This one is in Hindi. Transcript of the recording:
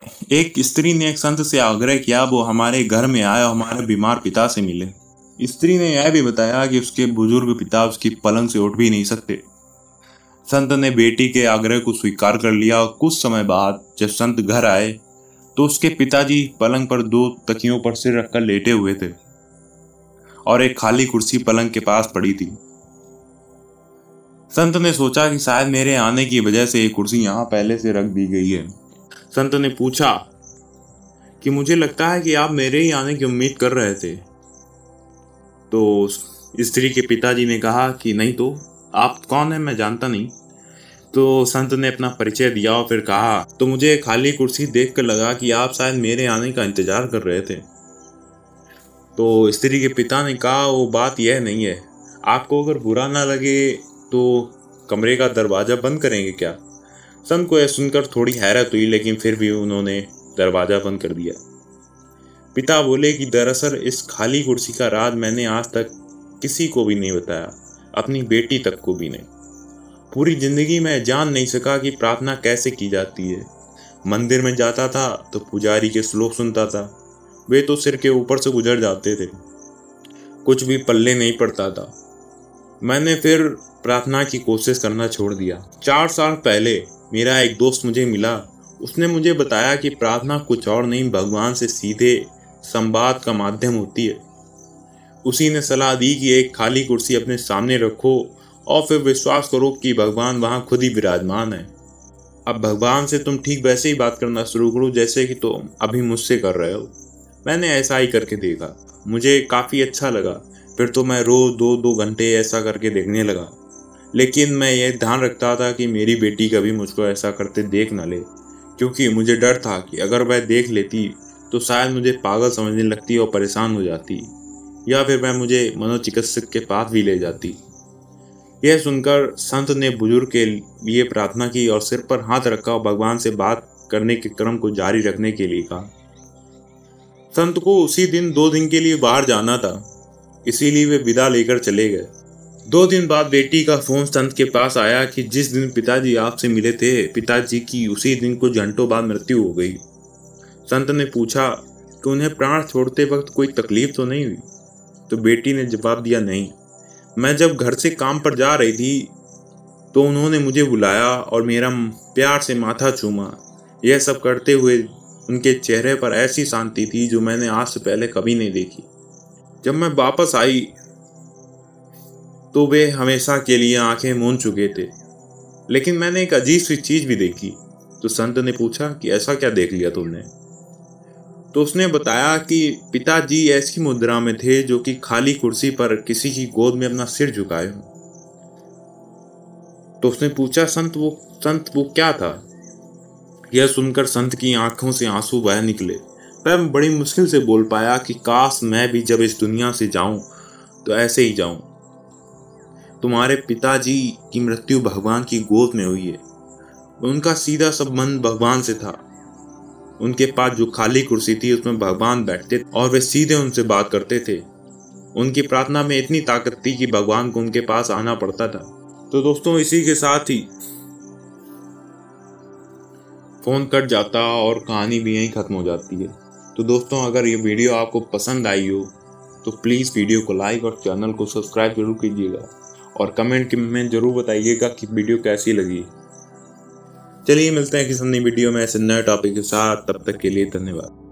एक स्त्री ने एक संत से आग्रह किया वो हमारे घर में आए और हमारे बीमार पिता से मिले। स्त्री ने यह भी बताया कि उसके बुजुर्ग पिता उसकी पलंग से उठ भी नहीं सकते। संत ने बेटी के आग्रह को स्वीकार कर लिया और कुछ समय बाद जब संत घर आए तो उसके पिताजी पलंग पर दो तकियों पर सिर रखकर लेटे हुए थे और एक खाली कुर्सी पलंग के पास पड़ी थी। संत ने सोचा कि शायद मेरे आने की वजह से ये कुर्सी यहाँ पहले से रख दी गई है। संत ने पूछा कि मुझे लगता है कि आप मेरे ही आने की उम्मीद कर रहे थे। तो स्त्री के पिताजी ने कहा कि नहीं, तो आप कौन है, मैं जानता नहीं। तो संत ने अपना परिचय दिया और फिर कहा तो मुझे खाली कुर्सी देखकर लगा कि आप शायद मेरे आने का इंतजार कर रहे थे। तो स्त्री के पिता ने कहा वो बात यह नहीं है, आपको अगर बुरा ना लगे तो कमरे का दरवाज़ा बंद करेंगे क्या। संत को यह सुनकर थोड़ी हैरत हुई, लेकिन फिर भी उन्होंने दरवाज़ा बंद कर दिया। पिता बोले कि दरअसल इस खाली कुर्सी का राज मैंने आज तक किसी को भी नहीं बताया, अपनी बेटी तक को भी नहीं। पूरी जिंदगी में जान नहीं सका कि प्रार्थना कैसे की जाती है। मंदिर में जाता था तो पुजारी के श्लोक सुनता था, वे तो सिर के ऊपर से गुजर जाते थे, कुछ भी पल्ले नहीं पड़ता था। मैंने फिर प्रार्थना की कोशिश करना छोड़ दिया। 4 साल पहले मेरा एक दोस्त मुझे मिला। उसने मुझे बताया कि प्रार्थना कुछ और नहीं, भगवान से सीधे संवाद का माध्यम होती है। उसी ने सलाह दी कि एक खाली कुर्सी अपने सामने रखो और फिर विश्वास करो कि भगवान वहाँ खुद ही विराजमान है। अब भगवान से तुम ठीक वैसे ही बात करना शुरू करो जैसे कि तुम अभी मुझसे कर रहे हो। मैंने ऐसा ही करके देखा, मुझे काफ़ी अच्छा लगा। फिर तो मैं रोज़ 2-2 घंटे ऐसा करके देखने लगा, लेकिन मैं ये ध्यान रखता था कि मेरी बेटी कभी मुझको ऐसा करते देख ना ले, क्योंकि मुझे डर था कि अगर वह देख लेती तो शायद मुझे पागल समझने लगती और परेशान हो जाती, या फिर वह मुझे मनोचिकित्सक के पास भी ले जाती। यह सुनकर संत ने बुजुर्ग के लिए प्रार्थना की और सिर पर हाथ रखा और भगवान से बात करने के क्रम को जारी रखने के लिए कहा। संत को उसी दिन 2 दिन के लिए बाहर जाना था, इसीलिए वे विदा लेकर चले गए। 2 दिन बाद बेटी का फोन संत के पास आया कि जिस दिन पिताजी आपसे मिले थे, पिताजी की उसी दिन कुछ घंटों बाद मृत्यु हो गई। संत ने पूछा कि उन्हें प्राण छोड़ते वक्त कोई तकलीफ तो नहीं हुई। तो बेटी ने जवाब दिया, नहीं, मैं जब घर से काम पर जा रही थी तो उन्होंने मुझे बुलाया और मेरा प्यार से माथा चूमा। यह सब करते हुए उनके चेहरे पर ऐसी शांति थी जो मैंने आज से पहले कभी नहीं देखी। जब मैं वापस आई तो वे हमेशा के लिए आंखें मूंद चुके थे, लेकिन मैंने एक अजीब सी चीज भी देखी। तो संत ने पूछा कि ऐसा क्या देख लिया तुमने। तो उसने बताया कि पिताजी ऐसी मुद्रा में थे जो कि खाली कुर्सी पर किसी की गोद में अपना सिर झुकाए हो। तो उसने पूछा, संत वो क्या था। यह सुनकर संत की आंखों से आंसू बह निकले। वह बड़ी मुश्किल से बोल पाया कि काश मैं भी जब इस दुनिया से जाऊं तो ऐसे ही जाऊं। तुम्हारे पिताजी की मृत्यु भगवान की गोद में हुई है। उनका सीधा संबंध भगवान से था। उनके पास जो खाली कुर्सी थी उसमें भगवान बैठते और वे सीधे उनसे बात करते थे। उनकी प्रार्थना में इतनी ताकत थी कि भगवान को उनके पास आना पड़ता था। तो दोस्तों, इसी के साथ ही फोन कट जाता और कहानी भी यहीं खत्म हो जाती है। तो दोस्तों, अगर ये वीडियो आपको पसंद आई हो तो प्लीज़ वीडियो को लाइक और चैनल को सब्सक्राइब जरूर कीजिएगा और कमेंट में जरूर बताइएगा कि वीडियो कैसी लगी। चलिए मिलते हैं किसी नई वीडियो में ऐसे नए टॉपिक के साथ, तब तक के लिए धन्यवाद।